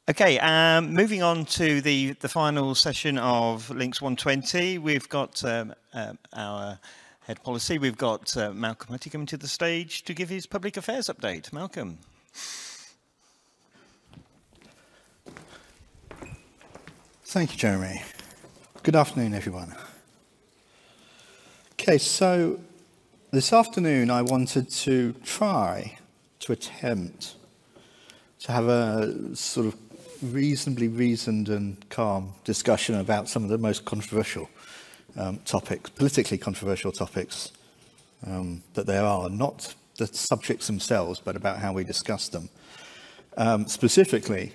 Okay, moving on to the final session of LINX120, we've got our head policy. We've got Malcolm Hutty coming to the stage to give his public affairs update. Malcolm. Thank you, Jeremy. Good afternoon, everyone. Okay, so this afternoon I wanted to attempt to have a sort of reasonably reasoned and calm discussion about some of the most controversial topics, politically controversial topics that there are, not the subjects themselves, but about how we discuss them. Specifically,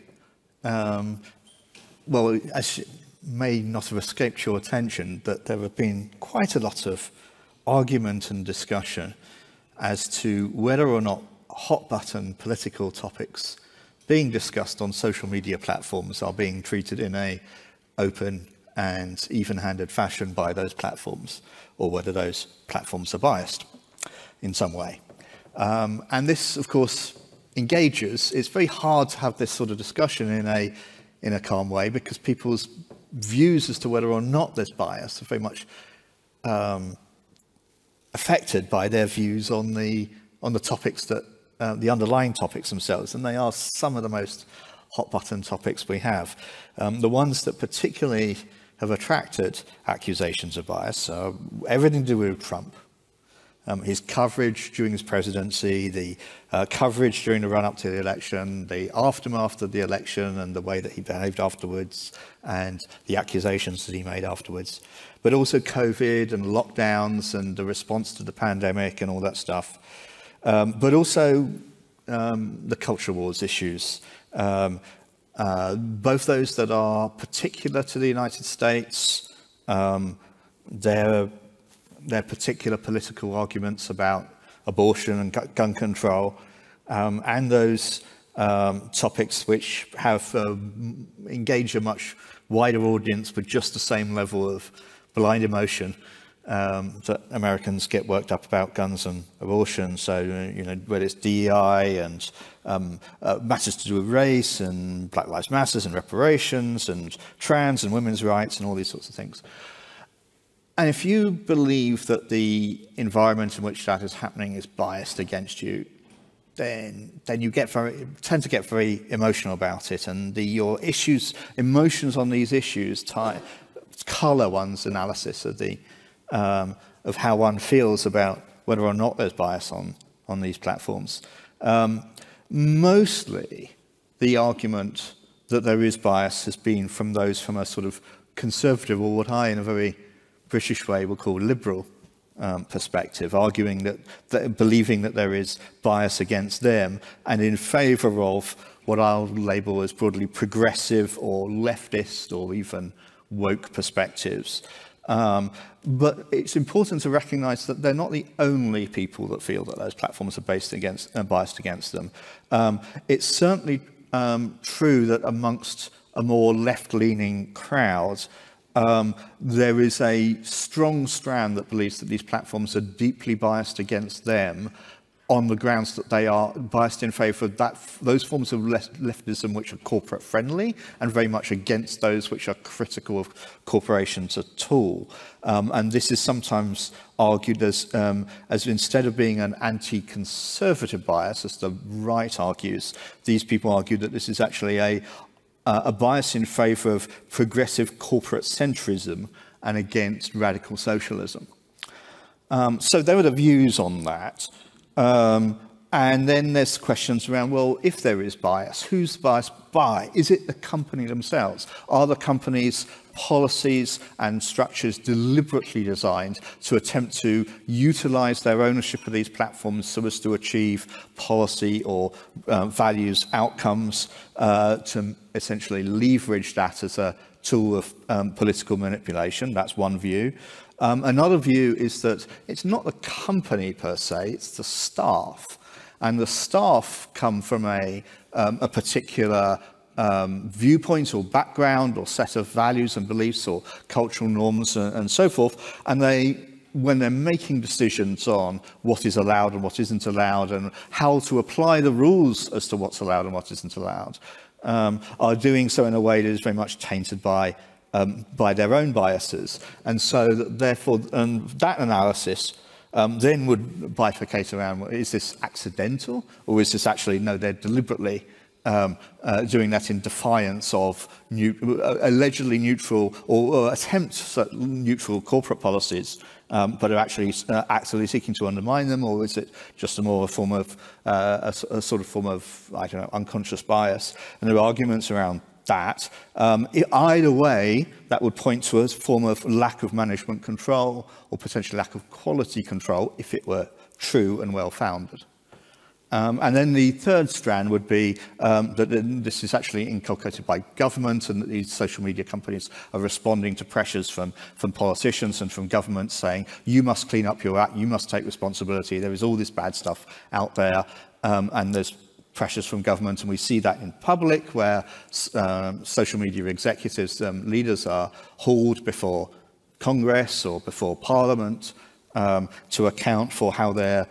well, as it may not have escaped your attention, that there have been quite a lot of argument and discussion as to whether or not hot-button political topics being discussed on social media platforms are being treated in a open and even-handed fashion by those platforms, or whether those platforms are biased in some way. And this, of course, engages. It's very hard to have this sort of discussion in a calm way, because people's views as to whether or not there's bias are very much affected by their views on the topics that the underlying topics themselves, and they are some of the most hot-button topics we have. The ones that particularly have attracted accusations of bias are everything to do with Trump. His coverage during his presidency, the coverage during the run-up to the election, the aftermath of the election and the way that he behaved afterwards, and the accusations that he made afterwards. But also COVID and lockdowns and the response to the pandemic and all that stuff. But also the culture wars issues, both those that are particular to the United States, their particular political arguments about abortion and gun control, and those topics which have engaged a much wider audience with just the same level of blind emotion that Americans get worked up about guns and abortion. So, you know, whether it's DEI and matters to do with race and Black Lives Matter and reparations and trans and women's rights and all these sorts of things. And if you believe that the environment in which that is happening is biased against you, then you tend to get very emotional about it, and your emotions on these issues colour one's analysis of how one feels about whether or not there's bias on these platforms. Mostly, the argument that there is bias has been from those from a sort of conservative, or what I, in a very British way, would call liberal perspective, arguing that believing that there is bias against them, and in favour of what I'll label as broadly progressive or leftist or even woke perspectives. But it's important to recognise that they're not the only people that feel that those platforms are biased against them. It's certainly true that amongst a more left-leaning crowd, there is a strong strand that believes that these platforms are deeply biased against them on the grounds that they are biased in favour of those forms of leftism which are corporate friendly, and very much against those which are critical of corporations at all. And this is sometimes argued as instead of being an anti-conservative bias, as the right argues, these people argue that this is actually a bias in favour of progressive corporate centrism and against radical socialism. So there are the views on that. And then there's questions around, well, if there is bias, who's biased by? Is it the company themselves? Are the company's policies and structures deliberately designed to attempt to utilize their ownership of these platforms so as to achieve policy or values outcomes, to essentially leverage that as a tool of political manipulation? That's one view. Another view is that it's not the company per se, it's the staff. And the staff come from a particular viewpoint or background or set of values and beliefs or cultural norms and so forth. And when they're making decisions on what is allowed and what isn't allowed and how to apply the rules as to what's allowed and what isn't allowed, are doing so in a way that is very much tainted by their own biases. And so, therefore, that analysis then would bifurcate around, is this accidental, or is this actually, no, they're deliberately doing that in defiance of allegedly neutral or attempts at neutral corporate policies, but are actually actively seeking to undermine them, or is it just a more form of a sort of form of, I don't know, unconscious bias? And there are arguments around that. Either way, that would point to a form of lack of management control or potentially lack of quality control if it were true and well-founded. And then the third strand would be that this is actually inculcated by government, and that these social media companies are responding to pressures from politicians and from governments saying, you must clean up your act, you must take responsibility, there is all this bad stuff out there, and there's pressures from government, and we see that in public where social media executives, leaders are hauled before Congress or before Parliament to account for how their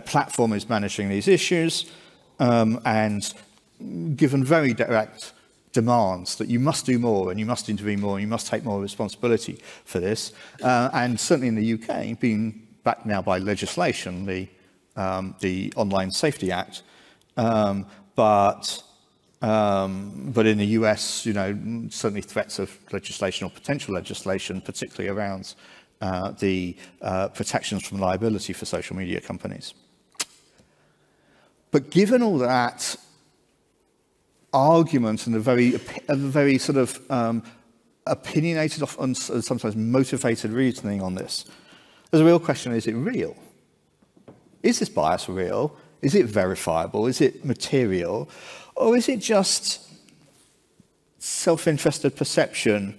platform is managing these issues, and given very direct demands that you must do more and you must intervene more and you must take more responsibility for this. And certainly in the UK, being backed now by legislation, the Online Safety Act, but in the US, you know, certainly threats of legislation or potential legislation, particularly around the protections from liability for social media companies. But given all that argument and the very sort of opinionated and sometimes motivated reasoning on this, there's a real question: is it real? Is this bias real? Is it verifiable? Is it material? Or is it just self-interested perception,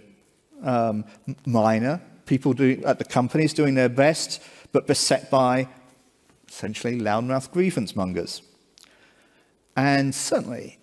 minor, people at the companies doing their best, but beset by essentially loudmouth grievance mongers? And certainly,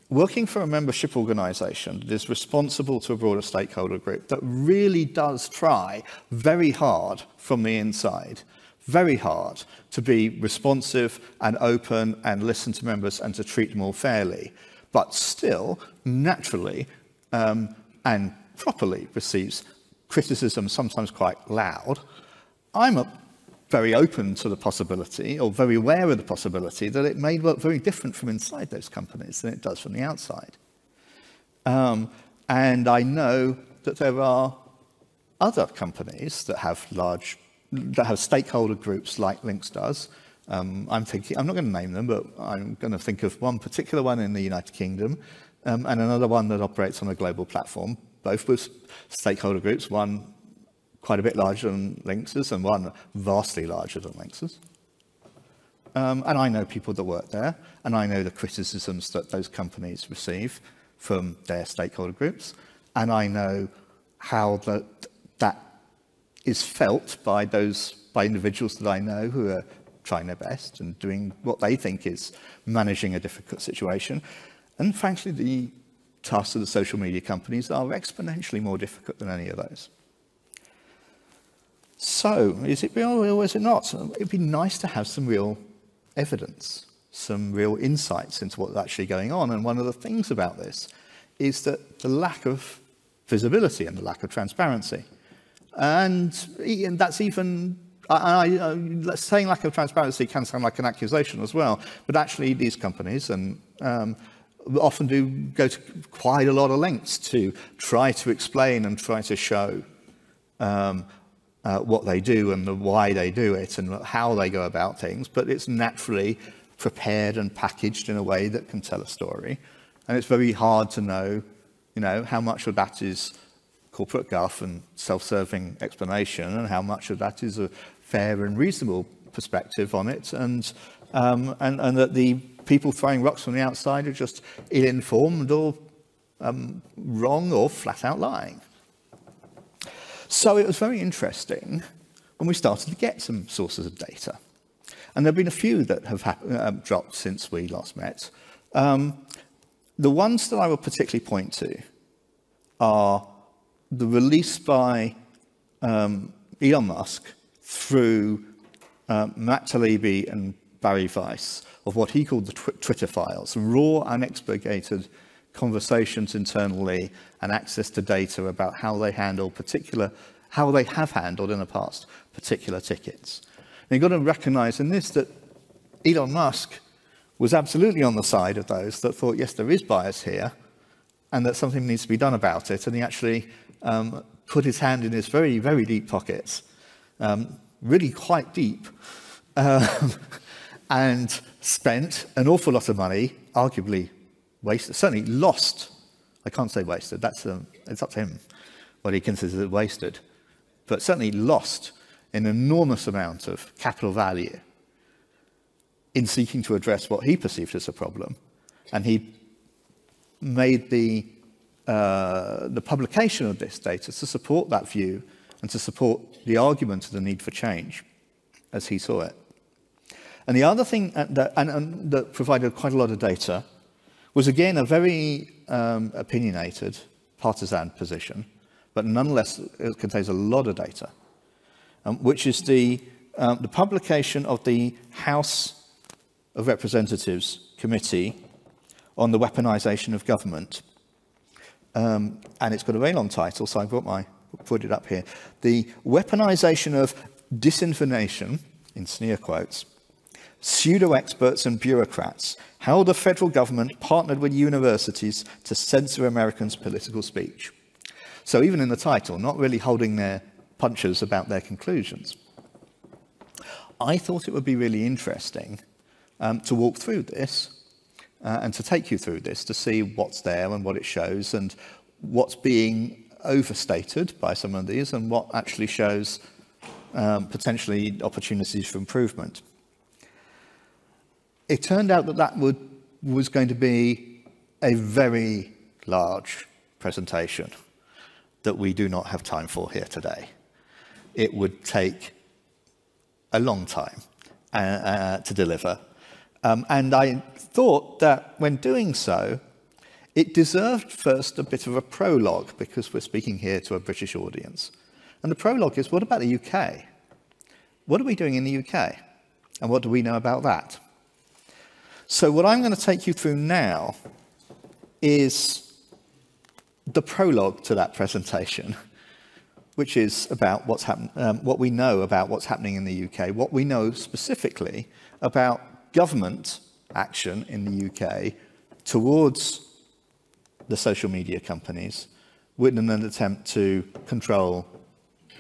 working for a membership organisation that is responsible to a broader stakeholder group that really does try very hard from the inside, very hard to be responsive and open and listen to members and to treat them all fairly, but still naturally and properly receives criticism, sometimes quite loud. I'm very open to the possibility, or very aware of the possibility, that it may work very different from inside those companies than it does from the outside. And I know that there are other companies that have stakeholder groups like LINX does. I'm not going to name them, but I'm going to think of one particular one in the United Kingdom, and another one that operates on a global platform, both with stakeholder groups, one quite a bit larger than LINX's and one vastly larger than LINX's. And I know people that work there, and I know the criticisms that those companies receive from their stakeholder groups, and I know how that is felt by individuals that I know who are trying their best and doing what they think is managing a difficult situation. And frankly, the tasks of the social media companies are exponentially more difficult than any of those. So, is it real or is it not? It'd be nice to have some real evidence, some real insights into what's actually going on. And one of the things about this is that the lack of visibility and the lack of transparency. And that's even, saying lack of transparency can sound like an accusation as well, but actually these companies often do go to quite a lot of lengths to try to explain and try to show what they do and why they do it and how they go about things, but it's naturally prepared and packaged in a way that can tell a story. And it's very hard to know, how much of that is corporate guff and self-serving explanation, and how much of that is a fair and reasonable perspective on it, and that the people throwing rocks from the outside are just ill-informed or wrong or flat-out lying. So it was very interesting when we started to get some sources of data. And there have been a few that have dropped since we last met. The ones that I will particularly point to are the release by Elon Musk through Matt Taibbi and Barry Weiss of what he called the Twitter files, raw, unexpurgated conversations internally and access to data about how they have handled in the past particular tickets. And you've got to recognize in this that Elon Musk was absolutely on the side of those that thought, yes, there is bias here, and that something needs to be done about it. And he actually put his hand in his very, very deep pockets, really quite deep, and spent an awful lot of money, arguably wasted, certainly lost. I can't say wasted, it's up to him what he considers it wasted, but certainly lost an enormous amount of capital value in seeking to address what he perceived as a problem. And he made the publication of this data to support that view and to support the argument of the need for change as he saw it. And the other thing that provided quite a lot of data was, again, a very opinionated, partisan position, but nonetheless it contains a lot of data, which is the publication of the House of Representatives Committee on the Weaponization of Government. And it's got a very long title, so I put it up here. The Weaponization of Disinformation, in sneer quotes, Pseudo-Experts and Bureaucrats, how the federal government partnered with universities to censor Americans' political speech. So even in the title, not really holding their punches about their conclusions. I thought it would be really interesting to walk through this and to take you through this to see what's there and what it shows and what's being overstated by some of these and what actually shows potentially opportunities for improvement. It turned out that was going to be a very large presentation that we do not have time for here today. It would take a long time to deliver. And I thought that when doing so, it deserved first a bit of a prologue, because we're speaking here to a British audience. And the prologue is, what about the UK? What are we doing in the UK? And what do we know about that? So what I'm going to take you through now is the prologue to that presentation, which is about what's what we know about what's happening in the UK, what we know specifically about government action in the UK towards the social media companies with an attempt to control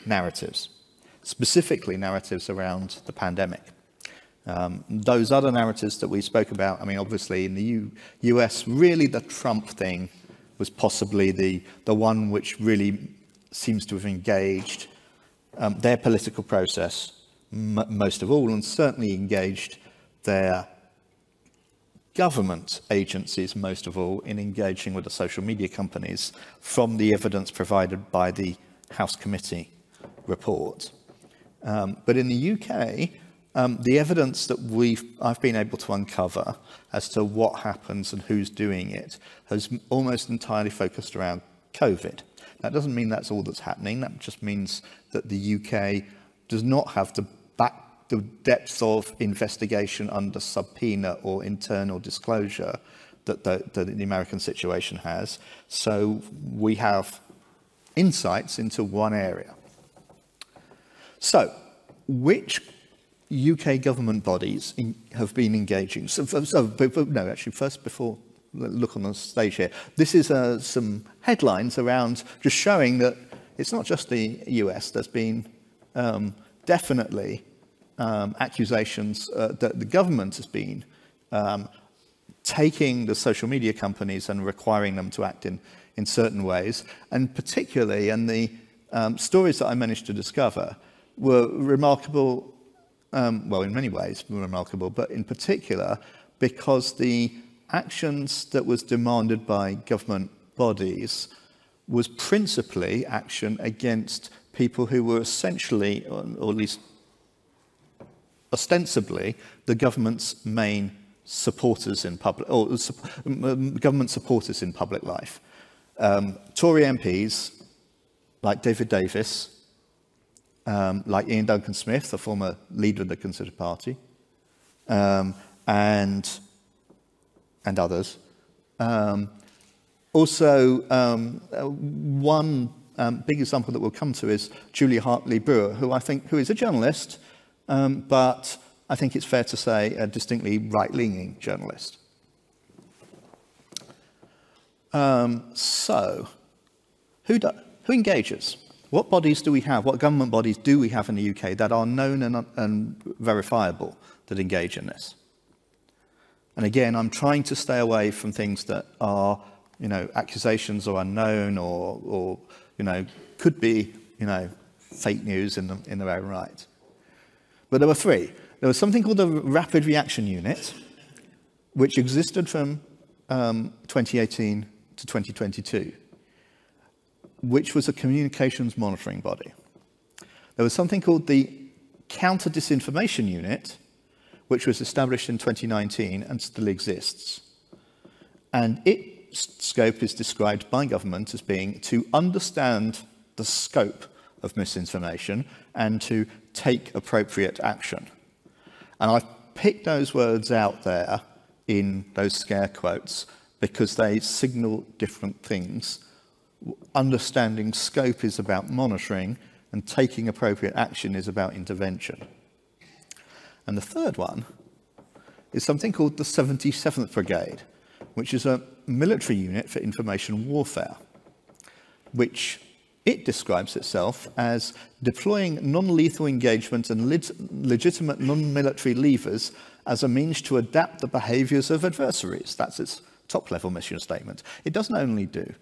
narratives, specifically narratives around the pandemic. Those other narratives that we spoke about, I mean, obviously in the US, really the Trump thing was possibly the one which really seems to have engaged their political process most of all, and certainly engaged their government agencies most of all in engaging with the social media companies from the evidence provided by the House Committee report. But in the UK, the evidence that I've been able to uncover as to what happens and who's doing it has almost entirely focused around COVID. That doesn't mean that's all that's happening. That just means that the UK does not have the depth of investigation under subpoena or internal disclosure that the American situation has. So we have insights into one area. So, which UK government bodies have been engaging? No, actually, first, before look on the stage here, this is some headlines around just showing that it's not just the US. There's been definitely accusations that the government has been taking the social media companies and requiring them to act in certain ways, and particularly, and the stories that I managed to discover were remarkable. Well, in many ways remarkable, but in particular because the actions that was demanded by government bodies was principally action against people who were essentially, or at least ostensibly, the government's main supporters in public, or government supporters in public life. Tory MPs like David Davis, like Ian Duncan Smith, the former leader of the Conservative Party, and others. One big example that we'll come to is Julia Hartley-Brewer, who is a journalist, but I think it's fair to say a distinctly right-leaning journalist. So, who engages? What bodies do we have? What government bodies do we have in the UK that are known and verifiable that engage in this? And again, I'm trying to stay away from things that are, accusations or unknown or could be, fake news in their own right. But there were three. There was something called the Rapid Reaction Unit, which existed from 2018 to 2022, which was a communications monitoring body. There was something called the Counter Disinformation Unit, which was established in 2019 and still exists. And its scope is described by government as being to understand the scope of misinformation and to take appropriate action. And I've picked those words out there in those scare quotes because they signal different things. Understanding scope is about monitoring, and taking appropriate action is about intervention. And the third one is something called the 77th Brigade, which is a military unit for information warfare, which it describes itself as deploying non-lethal engagement and legitimate non-military levers as a means to adapt the behaviours of adversaries. That's its top-level mission statement. It doesn't only do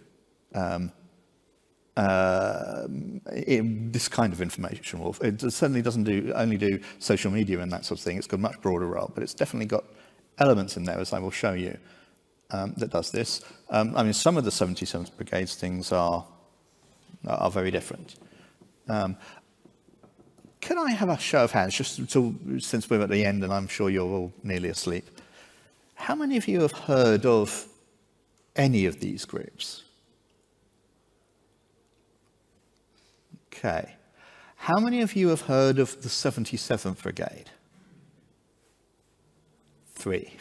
this kind of information warfare. It certainly doesn't only do social media and that sort of thing. It's got a much broader role, but it's definitely got elements in there, as I will show you, that does this. Some of the 77th Brigade's things are very different. Can I have a show of hands, since we're at the end and I'm sure you're all nearly asleep? How many of you have heard of any of these groups? Okay. How many of you have heard of the 77th Brigade? 3.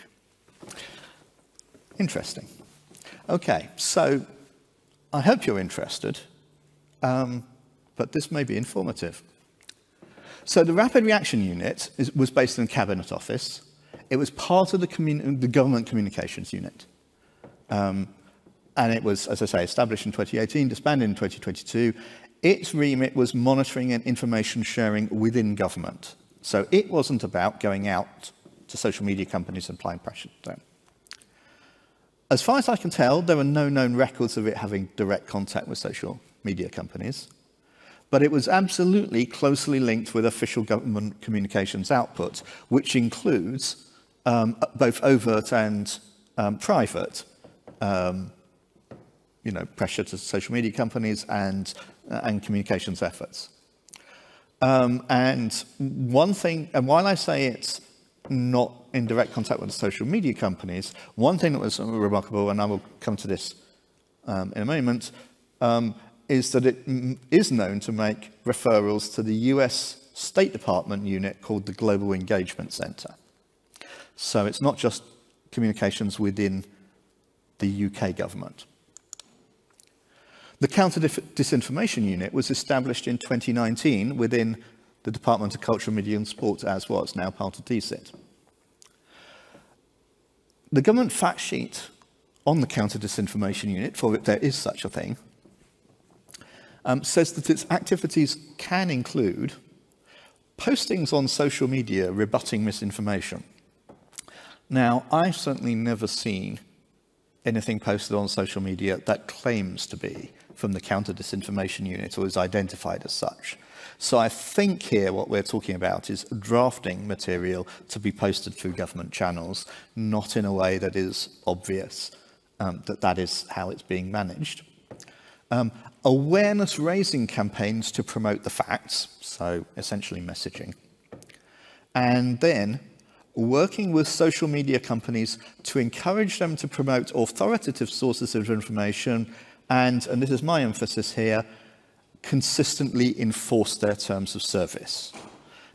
Interesting. Okay, so I hope you're interested, but this may be informative. So the Rapid Reaction Unit was based in the Cabinet Office. It was part of the Government Communications Unit. And it was, as I say, established in 2018, disbanded in 2022. Its remit was monitoring and information sharing within government. So it wasn't about going out to social media companies and applying pressure to them. As far as I can tell, there are no known records of it having direct contact with social media companies, but it was absolutely closely linked with official government communications output, which includes both overt and private pressure to social media companies and communications efforts. And one thing, and while I say it's not in direct contact with the social media companies, one thing that was remarkable, and I will come to this in a moment, is that it is known to make referrals to the US State Department unit called the Global Engagement Center. So it's not just communications within the UK government. The Counter Disinformation Unit was established in 2019 within the Department of Culture, Media and Sport, as was, now part of DCIT. The government fact sheet on the Counter Disinformation Unit, for it there is such a thing, says that its activities can include postings on social media rebutting misinformation. Now, I've certainly never seen anything posted on social media that claims to be from the Counter Disinformation Unit or is identified as such. So I think here what we're talking about is drafting material to be posted through government channels, not in a way that is obvious that is how it's being managed. Awareness-raising campaigns to promote the facts, so essentially messaging. And then working with social media companies to encourage them to promote authoritative sources of information and this is my emphasis here, consistently enforce their terms of service.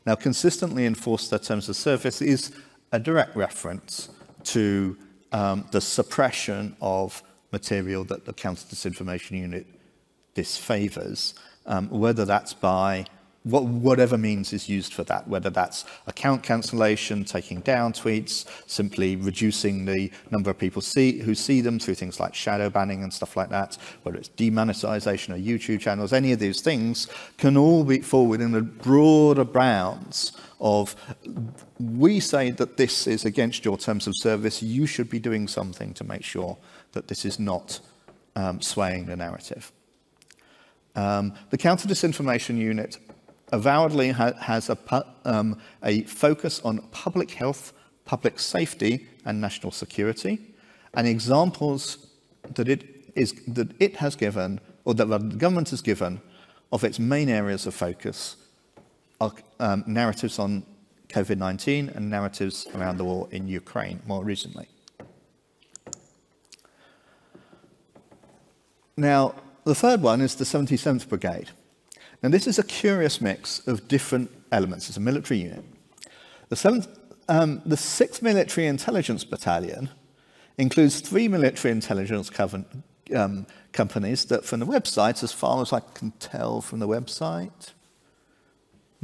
Now, consistently enforce their terms of service is a direct reference to the suppression of material that the Counter-Disinformation Unit disfavours, whether that's by whatever means is used for that, whether that's account cancellation, taking down tweets, simply reducing the number of people who see them through things like shadow banning and stuff like that, whether it's demonetization of YouTube channels, any of these things can all be fall within the broader bounds of, we say that this is against your terms of service, you should be doing something to make sure that this is not swaying the narrative. The Counter-Disinformation Unit avowedly has a focus on public health, public safety, and national security, and examples that it has given, or that the government has given, of its main areas of focus are narratives on COVID-19 and narratives around the war in Ukraine more recently. Now, the third one is the 77th Brigade. Now, this is a curious mix of different elements. It's a military unit. The 6th Military Intelligence Battalion includes 3 military intelligence companies that, from the website, as far as I can tell from the website,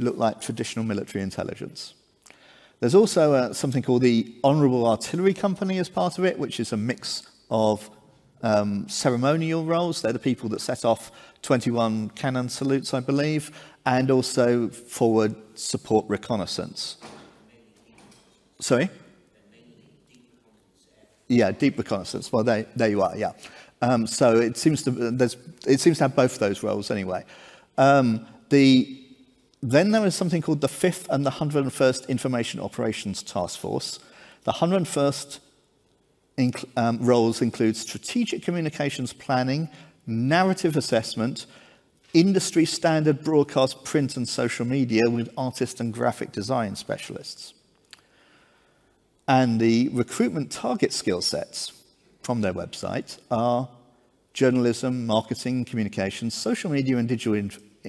look like traditional military intelligence. There's also something called the Honourable Artillery Company as part of it, which is a mix of ceremonial roles. They're the people that set off 21 cannon salutes, I believe, and also forward support reconnaissance. Sorry? Yeah, deep reconnaissance. Well, there you are, yeah. So it seems to have both those roles anyway. Then there is something called the 5th and the 101st Information Operations Task Force. The 101st roles include strategic communications planning, narrative assessment, industry standard broadcast, print and social media with artist and graphic design specialists. And the recruitment target skill sets from their website are journalism, marketing, communications, social media and digital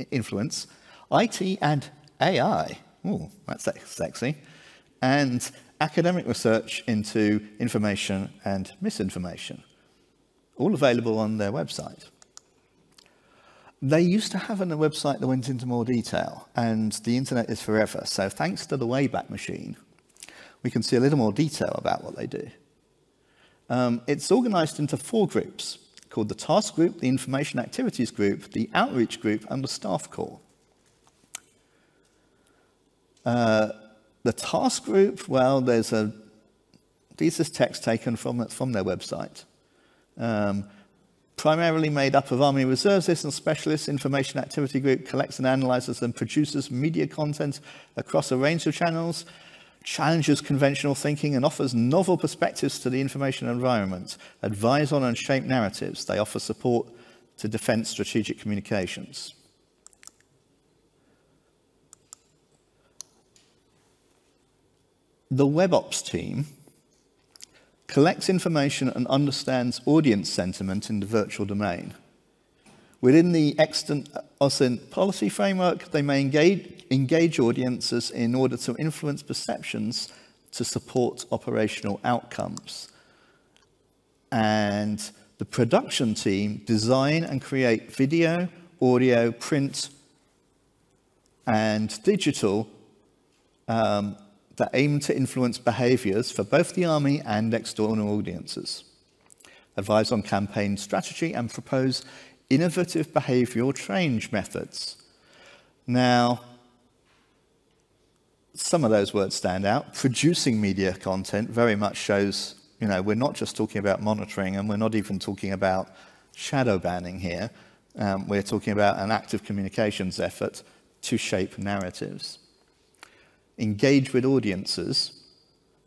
influence, IT and AI, ooh, that's sexy, and academic research into information and misinformation, all available on their website. They used to have a website that went into more detail, and the internet is forever, so thanks to the Wayback Machine, we can see a little more detail about what they do. It's organized into 4 groups, called the Task Group, the Information Activities Group, the Outreach Group, and the Staff Corps. The Task Group, well, this is text taken from their website. Primarily made up of Army reservists and specialists, Information Activity Group collects and analyzes and produces media content across a range of channels, challenges conventional thinking and offers novel perspectives to the information environment, advise on and shape narratives. They offer support to defense strategic communications. The WebOps team collects information and understands audience sentiment in the virtual domain. Within the extant OSINT policy framework, they may engage audiences in order to influence perceptions to support operational outcomes. And the production team design and create video, audio, print, and digital that aim to influence behaviours for both the Army and external audiences, advise on campaign strategy, and propose innovative behavioural change methods. Now, some of those words stand out. Producing media content very much shows, you know, we're not just talking about monitoring, and we're not even talking about shadow banning here. We're talking about an active communications effort to shape narratives. Engage with audiences,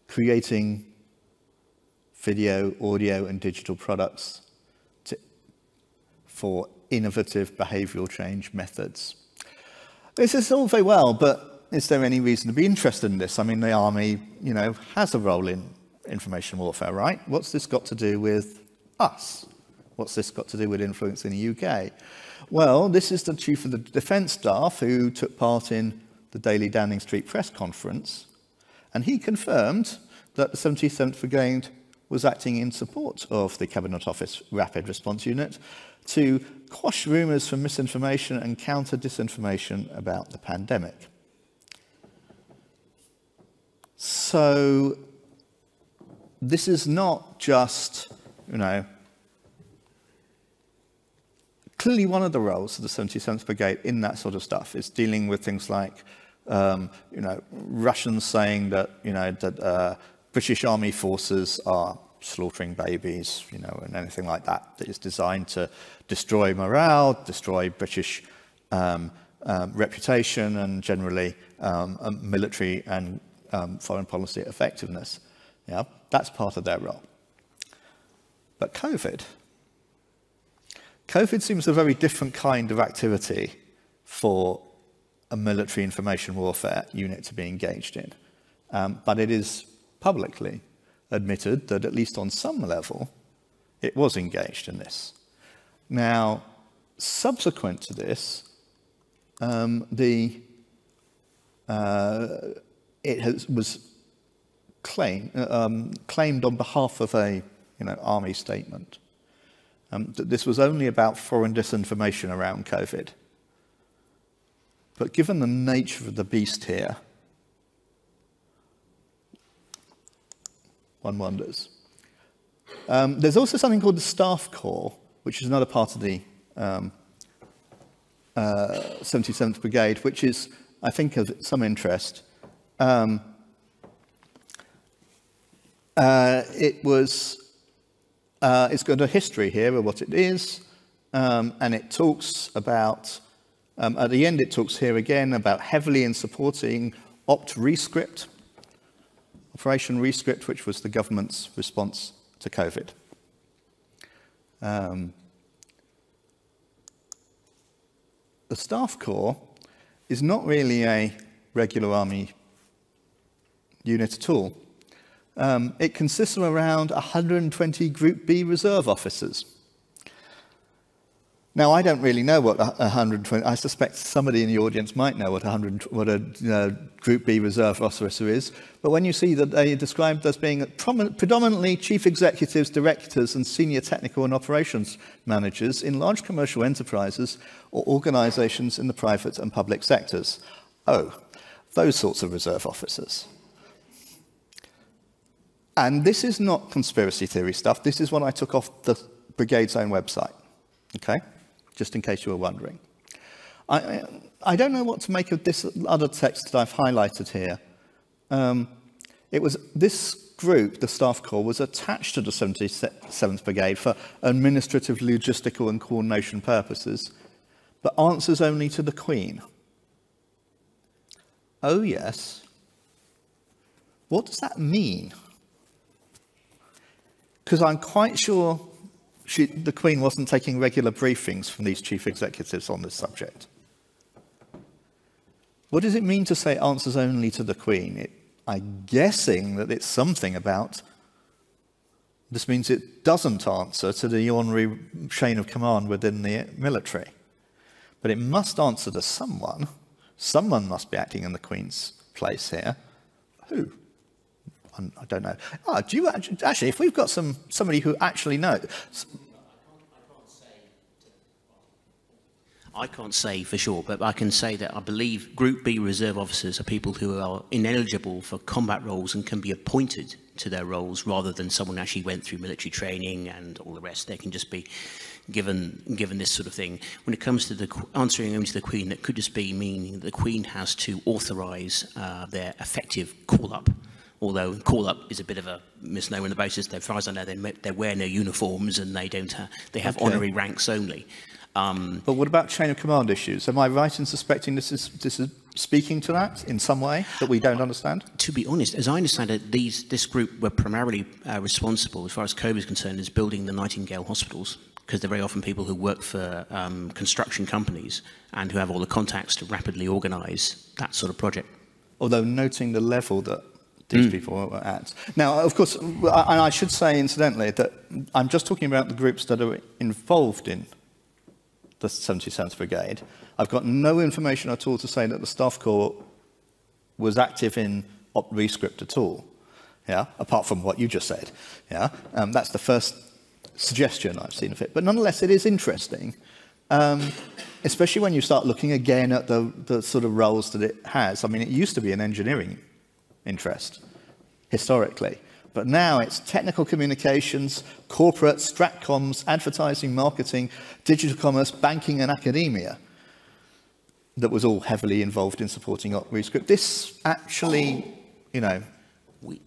creating video, audio, and digital products for innovative behavioural change methods. This is all very well, but is there any reason to be interested in this? I mean, the Army, you know, has a role in information warfare, right? What's this got to do with us? What's this got to do with influence in the UK? Well, this is the Chief of the Defence Staff who took part in the daily Downing Street press conference, And he confirmed that the 77th Brigade was acting in support of the Cabinet Office Rapid Response Unit to quash rumours from misinformation and counter disinformation about the pandemic. So this is not just, clearly one of the roles of the 77th Brigade in that sort of stuff is dealing with things like, Russians saying that, British Army forces are slaughtering babies, and anything like that that is designed to destroy morale, destroy British reputation, and generally military and foreign policy effectiveness. Yeah, that's part of their role. But COVID seems a very different kind of activity for a military information warfare unit to be engaged in. But it is publicly admitted that, at least on some level, it was engaged in this. Now, subsequent to this, was claimed on behalf of a army statement that this was only about foreign disinformation around COVID. But given the nature of the beast here, one wonders. There's also something called the Staff Corps, which is another part of the 77th Brigade, which is, I think, of some interest. It's got a history here of what it is, and it talks about, at the end it talks here again about heavily in supporting Rescript, Operation Rescript, which was the government's response to COVID. The Staff Corps is not really a regular army unit at all. It consists of around 120 Group B reserve officers. Now, I don't really know what 120. I suspect somebody in the audience might know what a Group B reserve officer is. But when you see that they are described as being predominantly chief executives, directors, and senior technical and operations managers in large commercial enterprises or organisations in the private and public sectors. Oh, those sorts of reserve officers. And this is not conspiracy theory stuff. This is what I took off the brigade's own website. Okay? Just in case you were wondering. I don't know what to make of this other text that I've highlighted here. This group, the Staff Corps, was attached to the 77th Brigade for administrative, logistical and coordination purposes, but answers only to the Queen. Oh yes. What does that mean? Because I'm quite sure the Queen wasn't taking regular briefings from these chief executives on this subject. What does it mean to say answers only to the Queen? I'm guessing that it's something about, this means it doesn't answer to the ordinary chain of command within the military. But it must answer to someone. Someone must be acting in the Queen's place here. Who? I don't know. Do you actually, if we've got somebody who actually knows. I can't say for sure, but I can say that I believe Group B reserve officers are people who are ineligible for combat roles and can be appointed to their roles rather than someone who actually went through military training and all the rest. They can just be given this sort of thing. When it comes to the answering only to the Queen, that could just be meaning that the Queen has to authorise their effective call-up. Although call-up is a bit of a misnomer on the basis that, as far as I know, they wear no uniforms and they have honorary ranks only. But what about chain of command issues? Am I right in suspecting this is speaking to that in some way that we don't understand? To be honest, as I understand it, this group were primarily responsible, as far as COVID is concerned, is building the Nightingale hospitals, because they're very often people who work for construction companies and who have all the contacts to rapidly organise that sort of project. Although noting the level that these people are at. Now, of course, and I should say, incidentally, that I'm just talking about the groups that are involved in the 77th Brigade. I've got no information at all to say that the Staff Corps was active in OptRescript at all, yeah, apart from what you just said. Yeah, that's the first suggestion I've seen of it. But nonetheless, it is interesting, especially when you start looking again at the sort of roles that it has. I mean, it used to be an engineering interest, historically. But now it's technical communications, corporate, stratcoms, advertising, marketing, digital commerce, banking, and academia that was all heavily involved in supporting OptRescript. This actually, you know...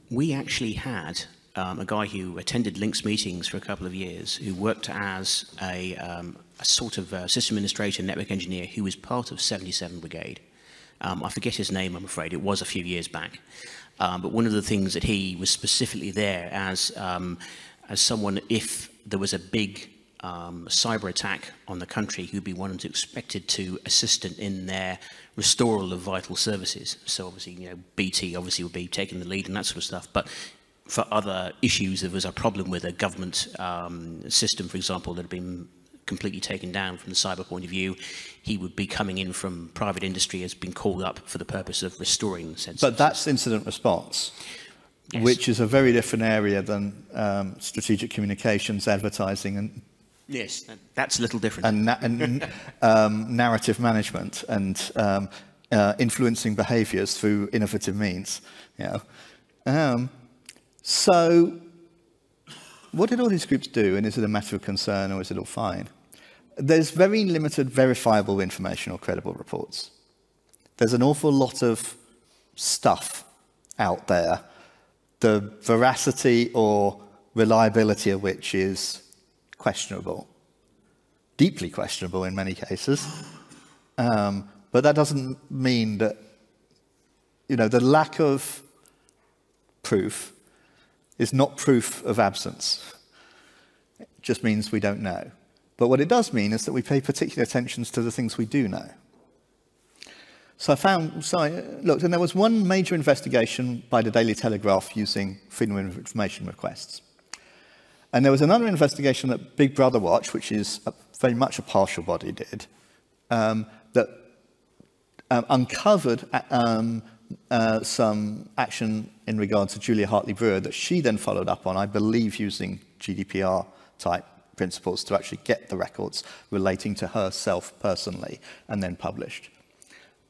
We actually had a guy who attended LINX meetings for a couple of years, who worked as a sort of system administrator, network engineer, who was part of 77 Brigade. I forget his name, I'm afraid. It was a few years back. But one of the things that he was specifically there as someone, if there was a big cyber attack on the country, he'd be one expected to assist in their restoral of vital services. So obviously, you know, BT obviously would be taking the lead and that sort of stuff. But for other issues, there was a problem with a government system, for example, that had been completely taken down from the cyber point of view. He would be coming in from private industry, has been called up for the purpose of restoring sensors. But that's incident response, yes, which is a very different area than strategic communications, advertising, and yes, that's a little different. And narrative management and influencing behaviours through innovative means. You know. So, what did all these groups do, and is it a matter of concern or is it all fine? There's very limited verifiable information or credible reports. There's an awful lot of stuff out there, the veracity or reliability of which is questionable, deeply questionable in many cases. But that doesn't mean that, you know, the lack of proof is not proof of absence. It just means we don't know. But what it does mean is that we pay particular attention to the things we do know. So I looked, and there was one major investigation by the Daily Telegraph using Freedom of Information requests. And there was another investigation that Big Brother Watch, which is very much a partial body, did, that uncovered some action in regard to Julia Hartley-Brewer that she then followed up on, I believe, using GDPR-type principles to actually get the records relating to herself personally, and then published.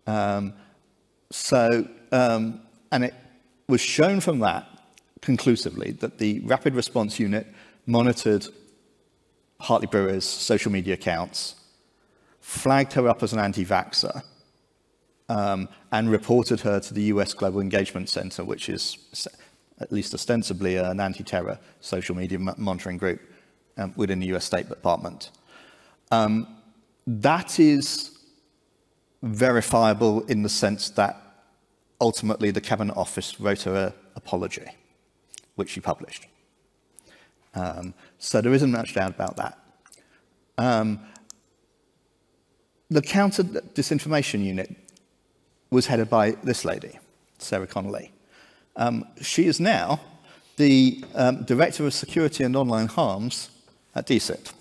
And it was shown from that conclusively that the Rapid Response Unit monitored Hartley-Brewer's social media accounts, flagged her up as an anti-vaxxer, and reported her to the US Global Engagement Center, which is at least ostensibly an anti-terror social media monitoring group within the US State Department. That is verifiable in the sense that ultimately the Cabinet Office wrote her an apology, which she published. So there isn't much doubt about that. The Counter Disinformation Unit was headed by this lady, Sarah Connolly. She is now the Director of Security and Online Harms at DCIT.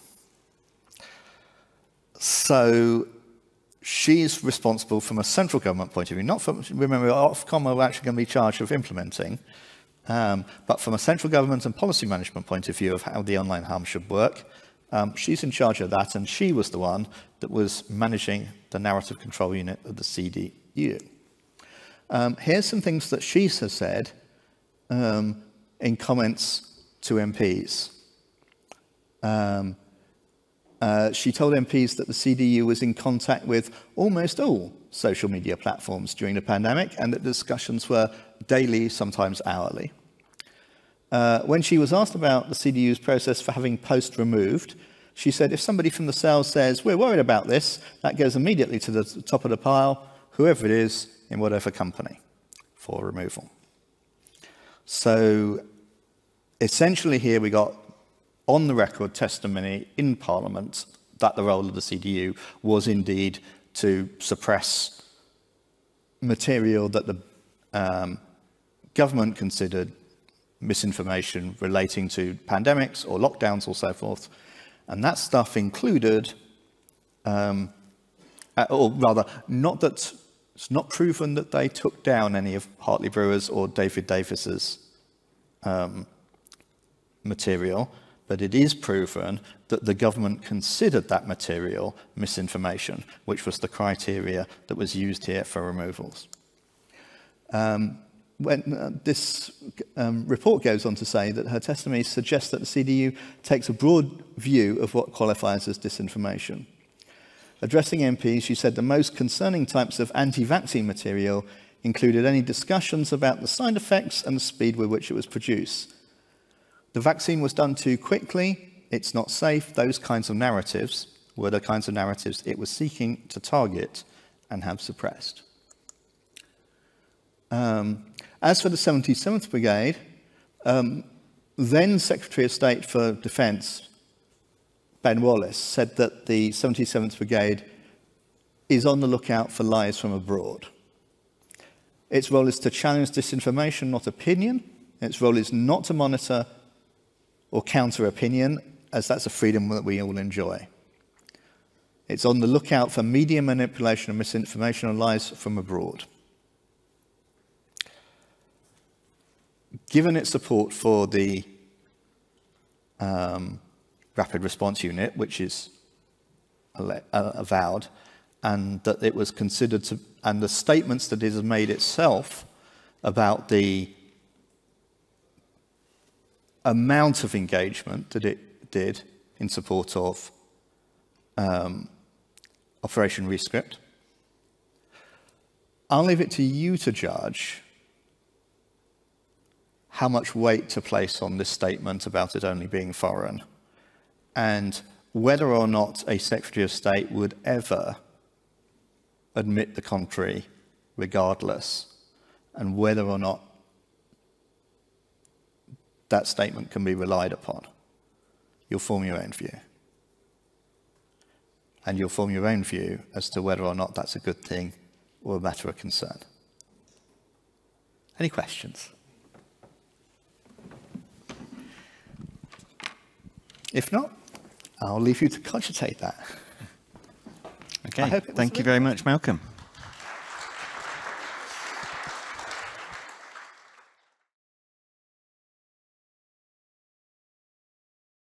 So she's responsible from a central government point of view, not from, remember, Ofcom are actually going to be charged with implementing, but from a central government and policy management point of view of how the online harm should work, she's in charge of that, and she was the one that was managing the narrative control unit of the CDU. Here's some things that she has said in comments to MPs. She told MPs that the CDU was in contact with almost all social media platforms during the pandemic, and that discussions were daily, sometimes hourly. When she was asked about the CDU's process for having posts removed, she said, if somebody from the cells says, we're worried about this, that goes immediately to the top of the pile, whoever it is, in whatever company, for removal. So essentially here we got on the record testimony in Parliament that the role of the CDU was indeed to suppress material that the government considered misinformation relating to pandemics or lockdowns or so forth. And that stuff included, or rather, not that It's not proven that they took down any of Hartley Brewer's or David Davis's material, but it is proven that the government considered that material misinformation, which was the criteria that was used here for removals. This report goes on to say that her testimony suggests that the CDU takes a broad view of what qualifies as disinformation. Addressing MPs, she said the most concerning types of anti-vaccine material included any discussions about the side effects and the speed with which it was produced. The vaccine was done too quickly, it's not safe. Those kinds of narratives were the kinds of narratives it was seeking to target and have suppressed. As for the 77th Brigade, then Secretary of State for Defence, Ben Wallace, said that the 77th Brigade is on the lookout for lies from abroad. Its role is to challenge disinformation, not opinion. Its role is not to monitor or counter opinion, as that's a freedom that we all enjoy. It's on the lookout for media manipulation and misinformation and lies from abroad. Given its support for the Rapid Response Unit, which is avowed, and that it was considered to, and the statements that it has made itself about the amount of engagement that it did in support of Operation Rescript, I'll leave it to you to judge how much weight to place on this statement about it only being foreign, and whether or not a Secretary of State would ever admit the contrary regardless, and whether or not that statement can be relied upon. You'll form your own view. And you'll form your own view as to whether or not that's a good thing or a matter of concern. Any questions? If not, I'll leave you to cogitate that. Okay, thank you very much, Malcolm.